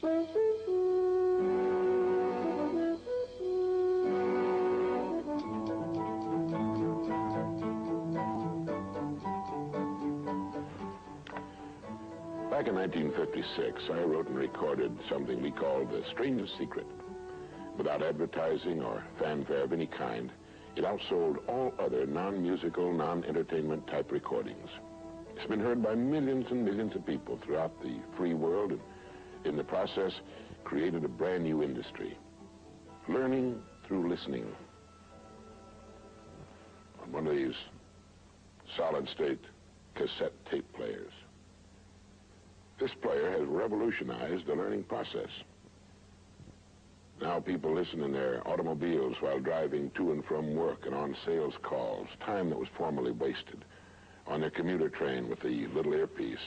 Back in 1956, I wrote and recorded something we called The Strangest Secret. Without advertising or fanfare of any kind, it outsold all other non-musical, non-entertainment type recordings. It's been heard by millions and millions of people throughout the free world, and in the process, created a brand new industry. Learning through listening. On one of these solid-state cassette tape players. This player has revolutionized the learning process. Now people listen in their automobiles while driving to and from work and on sales calls, time that was formerly wasted, on their commuter train with the little earpiece,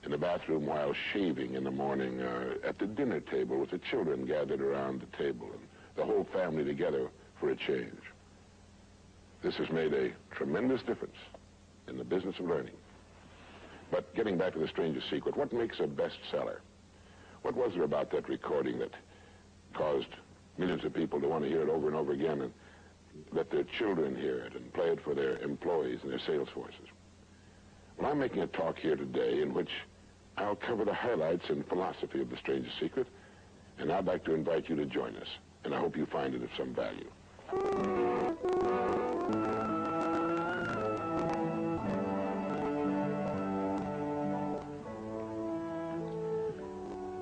in the bathroom while shaving in the morning, at the dinner table with the children gathered around the table and the whole family together for a change. This has made a tremendous difference in the business of learning. But getting back to The Strangest Secret, what makes a bestseller? What was there about that recording that caused millions of people to want to hear it over and over again and let their children hear it and play it for their employees and their sales forces? Well, I'm making a talk here today in which I'll cover the highlights and philosophy of The Strangest Secret, and I'd like to invite you to join us, and I hope you find it of some value.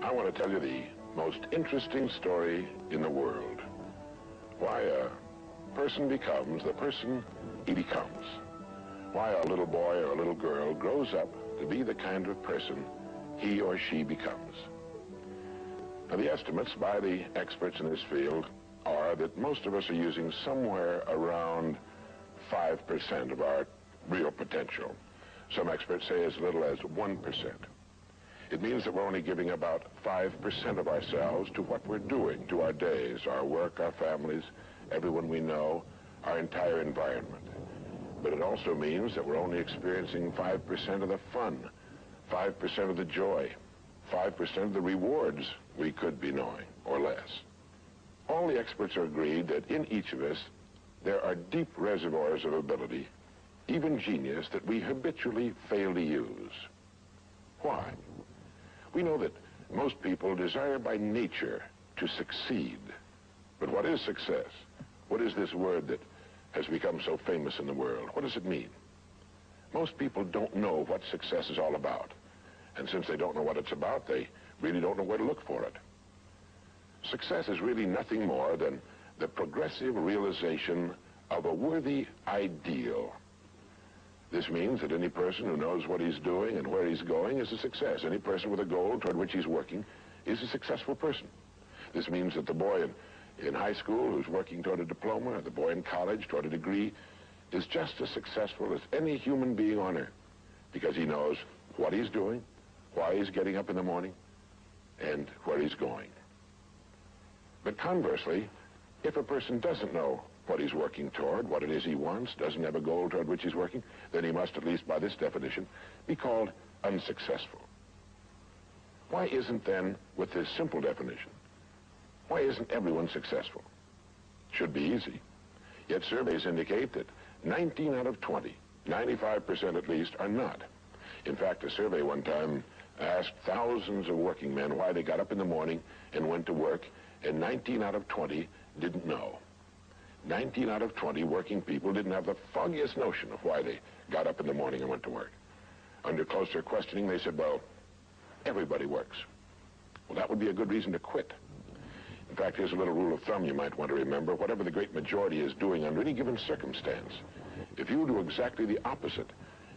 I want to tell you the most interesting story in the world. Why a person becomes the person he becomes. Why a little boy or a little girl grows up to be the kind of person he or she becomes. Now, the estimates by the experts in this field are that most of us are using somewhere around 5% of our real potential. Some experts say as little as 1%. It means that we're only giving about 5% of ourselves to what we're doing, to our days, our work, our families, everyone we know, our entire environment. But it also means that we're only experiencing 5% of the fun, 5% of the joy, 5% of the rewards we could be knowing, or less. All the experts are agreed that in each of us, there are deep reservoirs of ability, even genius, that we habitually fail to use. Why? We know that most people desire by nature to succeed. But what is success? What is this word that has become so famous in the world? What does it mean? Most people don't know what success is all about. And since they don't know what it's about, they really don't know where to look for it. Success is really nothing more than the progressive realization of a worthy ideal. This means that any person who knows what he's doing and where he's going is a success. Any person with a goal toward which he's working is a successful person. This means that the boy in high school who's working toward a diploma, or the boy in college toward a degree, is just as successful as any human being on earth, because he knows what he's doing, why he's getting up in the morning, and where he's going. But conversely, if a person doesn't know what he's working toward, what it is he wants, doesn't have a goal toward which he's working, then he must, at least by this definition, be called unsuccessful. Why isn't then, with this simple definition, why isn't everyone successful? Should be easy. Yet surveys indicate that 19 out of 20, 95% at least, are not. In fact, a survey one time asked thousands of working men why they got up in the morning and went to work, and 19 out of 20 didn't know. 19 out of 20 working people didn't have the foggiest notion of why they got up in the morning and went to work. Under closer questioning, they said, well, everybody works. Well, that would be a good reason to quit. In fact, here's a little rule of thumb you might want to remember. Whatever the great majority is doing under any given circumstance, if you do exactly the opposite,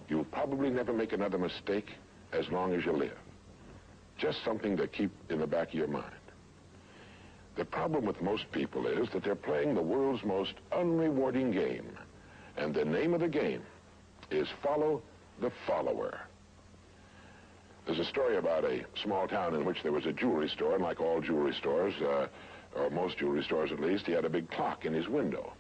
you'll probably never make another mistake as long as you live. Just something to keep in the back of your mind. The problem with most people is that they're playing the world's most unrewarding game. And the name of the game is follow the follower. There's a story about a small town in which there was a jewelry store, and like all jewelry stores, or most jewelry stores at least, he had a big clock in his window.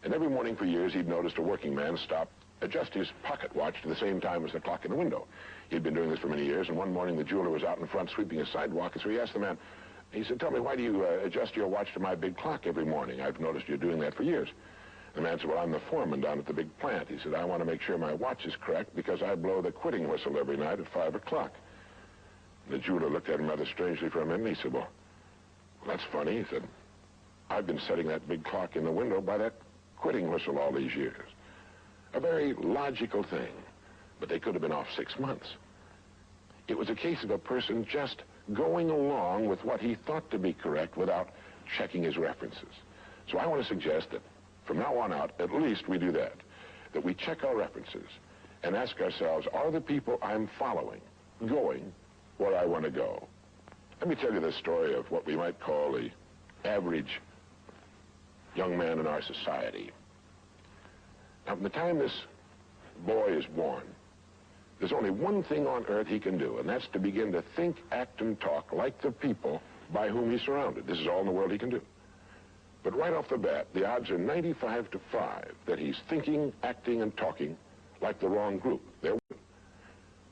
And every morning for years he'd noticed a working man stop adjust his pocket watch to the same time as the clock in the window. He'd been doing this for many years, and one morning the jeweler was out in front sweeping a sidewalk, and so he asked the man, he said, "Tell me, why do you adjust your watch to my big clock every morning? I've noticed you're doing that for years." The man said, "Well, I'm the foreman down at the big plant." He said, "I want to make sure my watch is correct because I blow the quitting whistle every night at 5 o'clock. The jeweler looked at him rather strangely for a minute, and he said, well, that's funny." He said, "I've been setting that big clock in the window by that quitting whistle all these years." A very logical thing, but they could have been off 6 months. It was a case of a person just going along with what he thought to be correct without checking his references. So I want to suggest that from now on out, at least we do that we check our references and ask ourselves, are the people I'm following going where I want to go? Let me tell you the story of what we might call the average young man in our society. Now, from the time this boy is born, there's only one thing on earth he can do, and that's to begin to think, act, and talk like the people by whom he's surrounded. This is all in the world he can do. But right off the bat, the odds are 95 to 5 that he's thinking, acting, and talking like the wrong group.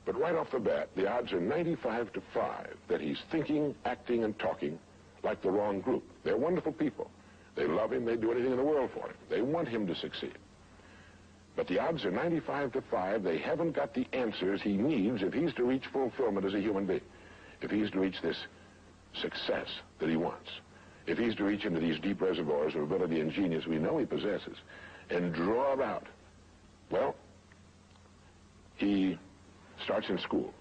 But right off the bat, the odds are 95 to 5 that he's thinking, acting, and talking like the wrong group. They're wonderful people. They love him. They'd do anything in the world for him. They want him to succeed. But the odds are 95 to 5 they haven't got the answers he needs if he's to reach fulfillment as a human being, if he's to reach this success that he wants, if he's to reach into these deep reservoirs of ability and genius we know he possesses and draw it out. Well, he starts in school.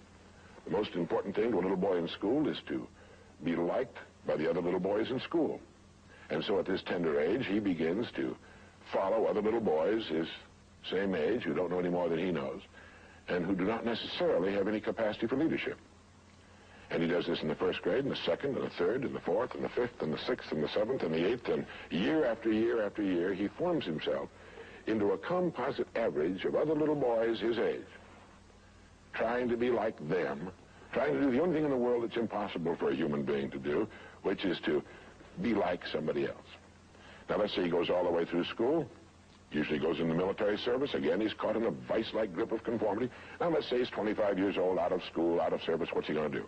The most important thing to a little boy in school is to be liked by the other little boys in school. And so at this tender age, he begins to follow other little boys his same age who don't know any more than he knows and who do not necessarily have any capacity for leadership. And he does this in the first grade, and the second, and the third, and the fourth, and the fifth, and the sixth, and the seventh, and the eighth, and year after year after year, he forms himself into a composite average of other little boys his age, trying to be like them, trying to do the only thing in the world that's impossible for a human being to do, which is to be like somebody else. Now, let's say he goes all the way through school, usually goes in the military service. Again, he's caught in a vice-like grip of conformity. Now, let's say he's 25 years old, out of school, out of service. What's he going to do?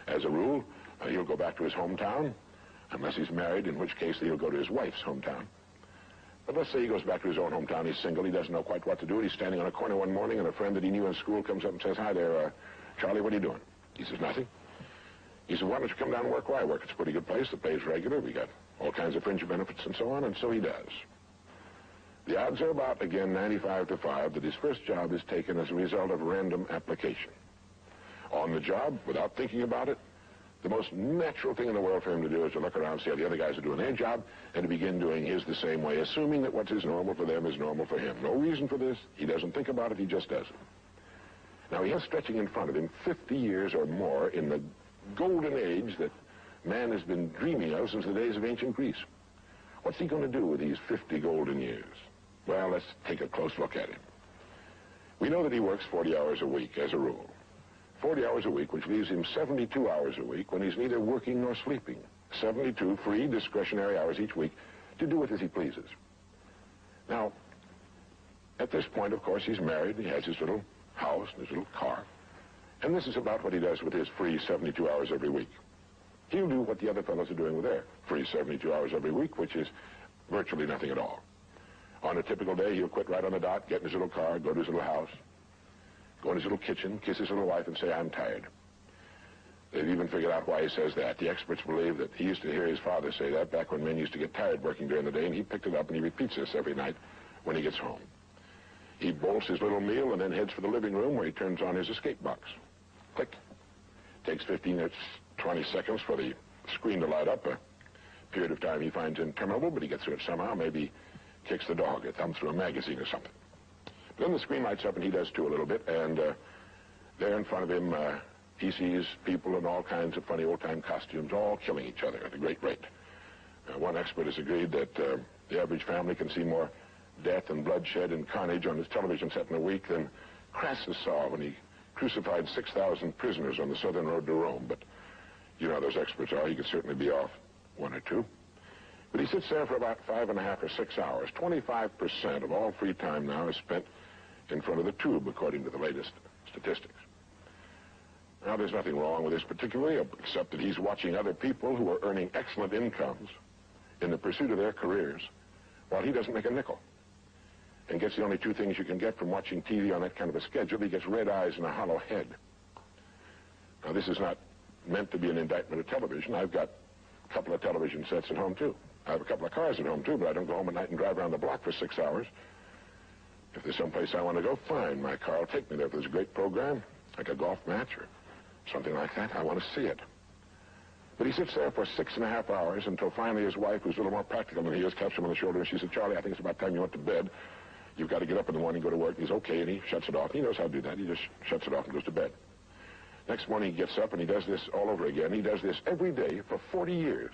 As a rule, he'll go back to his hometown, unless he's married, in which case he'll go to his wife's hometown. But let's say he goes back to his own hometown. He's single. He doesn't know quite what to do. He's standing on a corner one morning, and a friend that he knew in school comes up and says, "Hi there, Charlie, what are you doing?" He says, "Nothing." He said, "Why don't you come down and work where I work? It's a pretty good place. The pay's regular. We got all kinds of fringe benefits and so on." And so he does. The odds are about, again, 95 to 5 that his first job is taken as a result of random application. On the job, without thinking about it, the most natural thing in the world for him to do is to look around, see how the other guys are doing their job, and to begin doing his the same way, assuming that what is normal for them is normal for him. No reason for this. He doesn't think about it. He just does it. Now, he has stretching in front of him 50 years or more in the golden age that man has been dreaming of since the days of ancient Greece. What's he going to do with these 50 golden years? Well, let's take a close look at him. We know that he works 40 hours a week, as a rule. 40 hours a week, which leaves him 72 hours a week when he's neither working nor sleeping. 72 free, discretionary hours each week to do with as he pleases. Now, at this point, of course, he's married. He has his little house and his little car. And this is about what he does with his free 72 hours every week. He'll do what the other fellows are doing with their free 72 hours every week, which is virtually nothing at all. On a typical day, he'll quit right on the dot, get in his little car, go to his little house, go in his little kitchen, kiss his little wife, and say, "I'm tired." They've even figured out why he says that. The experts believe that he used to hear his father say that back when men used to get tired working during the day, and he picked it up and he repeats this every night when he gets home. He bolts his little meal and then heads for the living room where he turns on his escape box. Click. Takes 15 or 20 seconds for the screen to light up, a period of time he finds interminable, but he gets through it somehow. Maybe kicks the dog or thumbs through a magazine or something. Then the screen lights up, and he does too a little bit, and there in front of him, he sees people in all kinds of funny old-time costumes, all killing each other at a great rate. One expert has agreed that the average family can see more death and bloodshed and carnage on his television set in a week than Crassus saw when he crucified 6,000 prisoners on the southern road to Rome. But you know how those experts are. He could certainly be off one or two. But he sits there for about 5.5 or 6 hours. 25% of all free time now is spent in front of the tube, according to the latest statistics. Now, there's nothing wrong with this particularly, except that he's watching other people who are earning excellent incomes in the pursuit of their careers, while he doesn't make a nickel, and gets the only two things you can get from watching TV on that kind of a schedule. He gets red eyes and a hollow head. Now, this is not meant to be an indictment of television. I've got a couple of television sets at home, too. I have a couple of cars at home, too, but I don't go home at night and drive around the block for 6 hours. If there's someplace I want to go, fine. My car will take me there. If there's a great program, like a golf match or something like that, I want to see it. But he sits there for 6.5 hours until finally his wife, who's a little more practical than he is, taps him on the shoulder and she said, "Charlie, I think it's about time you went to bed. You've got to get up in the morning, go to work." And he's okay, and he shuts it off. He knows how to do that. He just shuts it off and goes to bed. Next morning he gets up and he does this all over again. He does this every day for 40 years.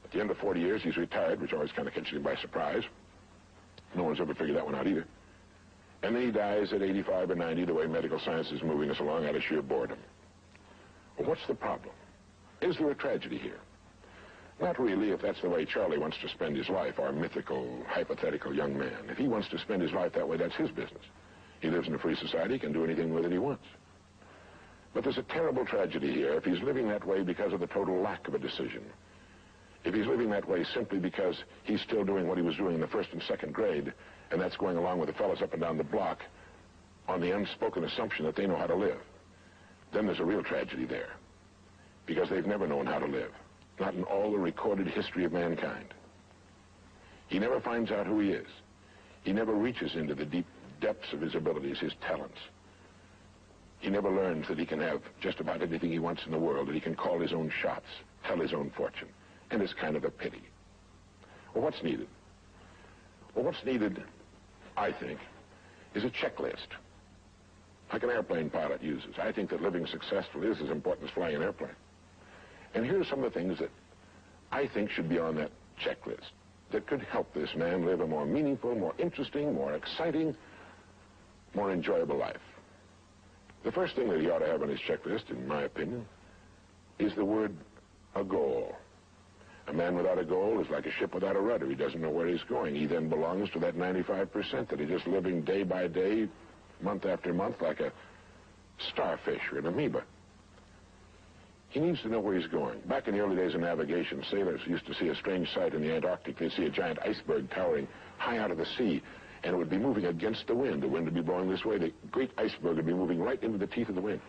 At the end of 40 years, he's retired, which always kind of catches him by surprise. No one's ever figured that one out either. And then he dies at 85 or 90, the way medical science is moving us along, out of sheer boredom. Well, what's the problem? Is there a tragedy here? Not really, if that's the way Charlie wants to spend his life, our mythical, hypothetical young man. If he wants to spend his life that way, that's his business. He lives in a free society, he can do anything with it he wants. But there's a terrible tragedy here if he's living that way because of the total lack of a decision. If he's living that way simply because he's still doing what he was doing in the first and second grade, and that's going along with the fellows up and down the block on the unspoken assumption that they know how to live, then there's a real tragedy there. Because they've never known how to live. Not in all the recorded history of mankind. He never finds out who he is. He never reaches into the deep depths of his abilities, his talents. He never learns that he can have just about anything he wants in the world, that he can call his own shots, tell his own fortune. And it's kind of a pity. Well, what's needed? Well, what's needed, I think, is a checklist. Like an airplane pilot uses. I think that living successfully is as important as flying an airplane. And here are some of the things that I think should be on that checklist that could help this man live a more meaningful, more interesting, more exciting, more enjoyable life. The first thing that he ought to have on his checklist, in my opinion, is the word a goal. A man without a goal is like a ship without a rudder. He doesn't know where he's going. He then belongs to that 95% that is just living day by day, month after month, like a starfish or an amoeba. He needs to know where he's going. Back in the early days of navigation, sailors used to see a strange sight in the Antarctic. They'd see a giant iceberg towering high out of the sea, and it would be moving against the wind. The wind would be blowing this way. The great iceberg would be moving right into the teeth of the wind.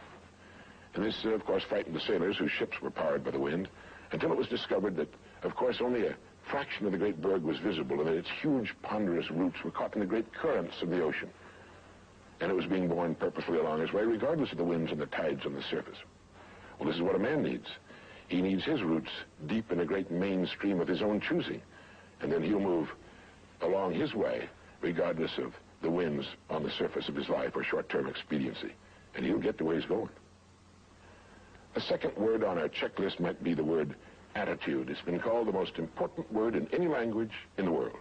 And this, of course, frightened the sailors whose ships were powered by the wind, until it was discovered that, of course, only a fraction of the great berg was visible, and that its huge, ponderous roots were caught in the great currents of the ocean. And it was being borne purposefully along its way, regardless of the winds and the tides on the surface. Well, this is what a man needs. He needs his roots deep in a great mainstream of his own choosing, and then he'll move along his way, regardless of the winds on the surface of his life or short-term expediency, and he'll get to where he's going. A second word on our checklist might be the word attitude. It's been called the most important word in any language in the world,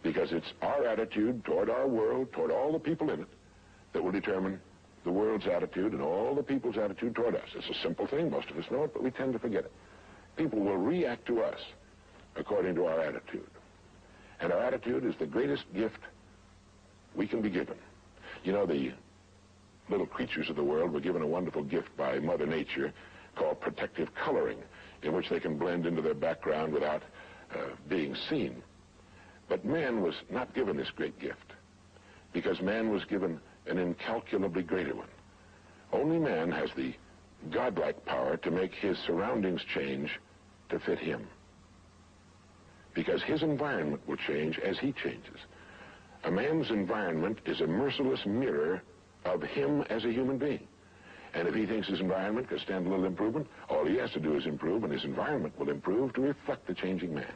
because it's our attitude toward our world, toward all the people in it, that will determine the world's attitude and all the people's attitude toward us. It's a simple thing. Most of us know it, but we tend to forget it. People will react to us according to our attitude. And our attitude is the greatest gift we can be given. You know, the little creatures of the world were given a wonderful gift by Mother Nature called protective coloring, in which they can blend into their background without being seen. But man was not given this great gift, because man was given an incalculably greater one. Only man has the godlike power to make his surroundings change to fit him, because his environment will change as he changes. A man's environment is a merciless mirror of him as a human being. And if he thinks his environment could stand a little improvement, all he has to do is improve, and his environment will improve to reflect the changing man.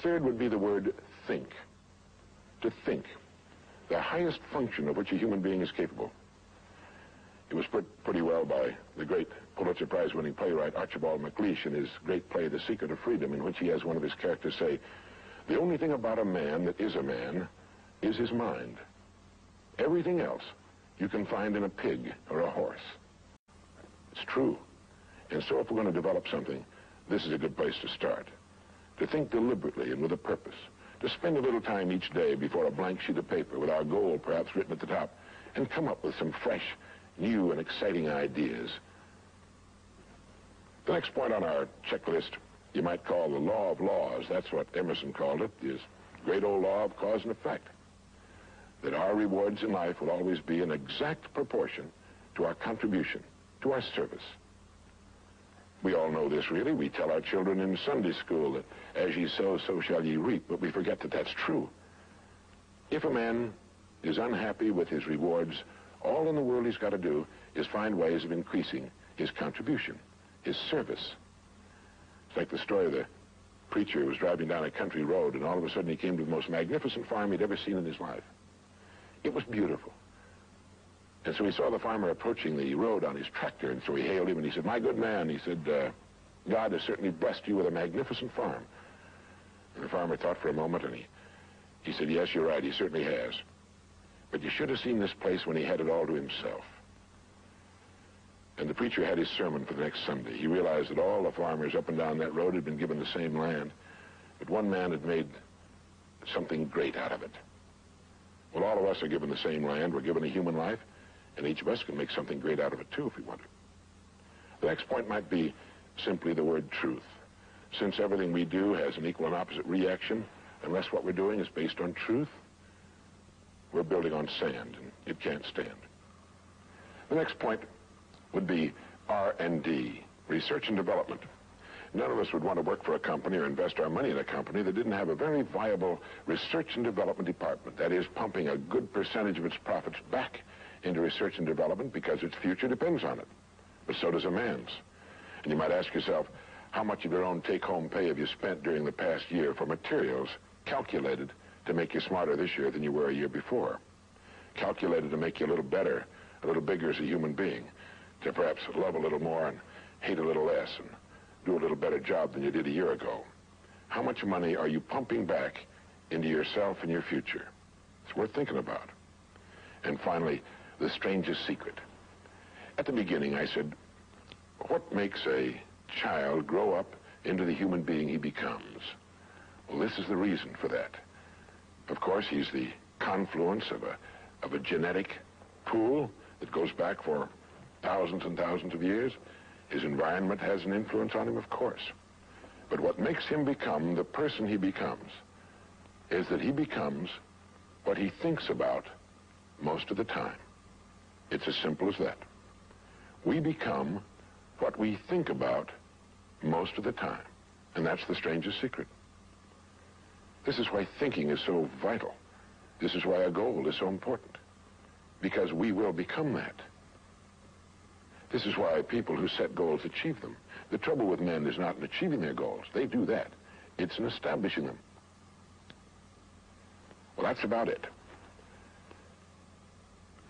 Third would be the word think. To think. The highest function of which a human being is capable. It was put pretty well by the great Pulitzer Prize-winning playwright Archibald MacLeish in his great play, The Secret of Freedom, in which he has one of his characters say, "The only thing about a man that is a man is his mind. Everything else you can find in a pig or a horse." It's true. And so if we're going to develop something, this is a good place to start. To think deliberately and with a purpose. to spend a little time each day before a blank sheet of paper with our goal perhaps written at the top and come up with some fresh, new, and exciting ideas. The next point on our checklist you might call the law of laws. That's what Emerson called it, this great old law of cause and effect. That our rewards in life will always be in exact proportion to our contribution, to our service. We all know this, really. We tell our children in Sunday school that as ye sow, so shall ye reap, but we forget that that's true. If a man is unhappy with his rewards, all in the world he's got to do is find ways of increasing his contribution, his service. It's like the story of the preacher who was driving down a country road, and all of a sudden he came to the most magnificent farm he'd ever seen in his life. It was beautiful. And so he saw the farmer approaching the road on his tractor, and so he hailed him, and he said, "My good man," he said, "God has certainly blessed you with a magnificent farm." And the farmer thought for a moment, and he said, "Yes, you're right, he certainly has. But you should have seen this place when he had it all to himself." And the preacher had his sermon for the next Sunday. He realized that all the farmers up and down that road had been given the same land, but one man had made something great out of it. Well, all of us are given the same land. We're given a human life, and each of us can make something great out of it, too, if we want to. The next point might be simply the word truth. Since everything we do has an equal and opposite reaction, unless what we're doing is based on truth, we're building on sand, and it can't stand. The next point would be R&D, research and development. None of us would want to work for a company or invest our money in a company that didn't have a very viable research and development department. That is, pumping a good percentage of its profits back into research and development because its future depends on it. But so does a man's. And you might ask yourself, how much of your own take-home pay have you spent during the past year for materials calculated to make you smarter this year than you were a year before? Calculated to make you a little better, a little bigger as a human being, to perhaps love a little more and hate a little less and do a little better job than you did a year ago. How much money are you pumping back into yourself and your future? It's worth thinking about. And finally, the strangest secret. At the beginning, I said, what makes a child grow up into the human being he becomes? Well, this is the reason for that. Of course, he's the confluence of a genetic pool that goes back for thousands and thousands of years. His environment has an influence on him, of course. But what makes him become the person he becomes is that he becomes what he thinks about most of the time. It's as simple as that. We become what we think about most of the time. And that's the strangest secret. This is why thinking is so vital. This is why a goal is so important. Because we will become that. This is why people who set goals achieve them. The trouble with men is not in achieving their goals. They do that. It's in establishing them. Well, that's about it.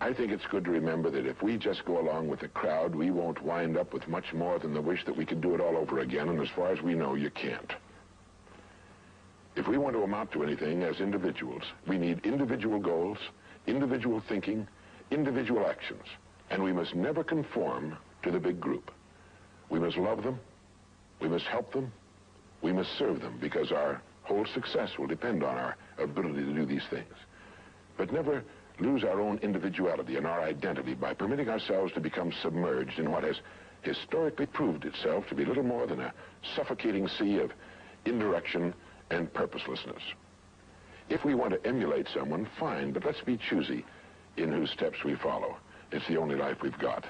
I think it's good to remember that if we just go along with the crowd, we won't wind up with much more than the wish that we could do it all over again, and as far as we know, you can't. If we want to amount to anything as individuals, we need individual goals, individual thinking, individual actions. And we must never conform to the big group. We must love them, we must help them, we must serve them, because our whole success will depend on our ability to do these things. But never lose our own individuality and our identity by permitting ourselves to become submerged in what has historically proved itself to be little more than a suffocating sea of indirection and purposelessness. If we want to emulate someone, fine, but let's be choosy in whose steps we follow. It's the only life we've got.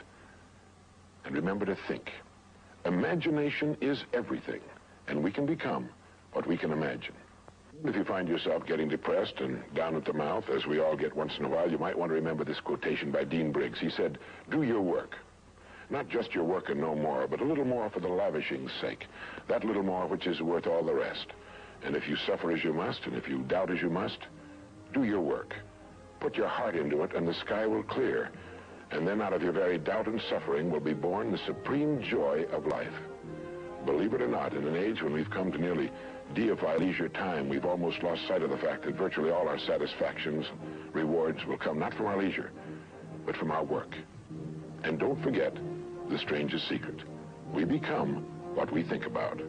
And remember to think. Imagination is everything, and we can become what we can imagine. If you find yourself getting depressed and down at the mouth, as we all get once in a while, you might want to remember this quotation by Dean Briggs. He said, "Do your work. Not just your work and no more, but a little more for the lavishing's sake. That little more which is worth all the rest. And if you suffer as you must, and if you doubt as you must, do your work. Put your heart into it, and the sky will clear. And then out of your very doubt and suffering will be born the supreme joy of life." Believe it or not, in an age when we've come to nearly deify leisure time, we've almost lost sight of the fact that virtually all our satisfactions, rewards will come not from our leisure, but from our work. And don't forget the strangest secret. We become what we think about.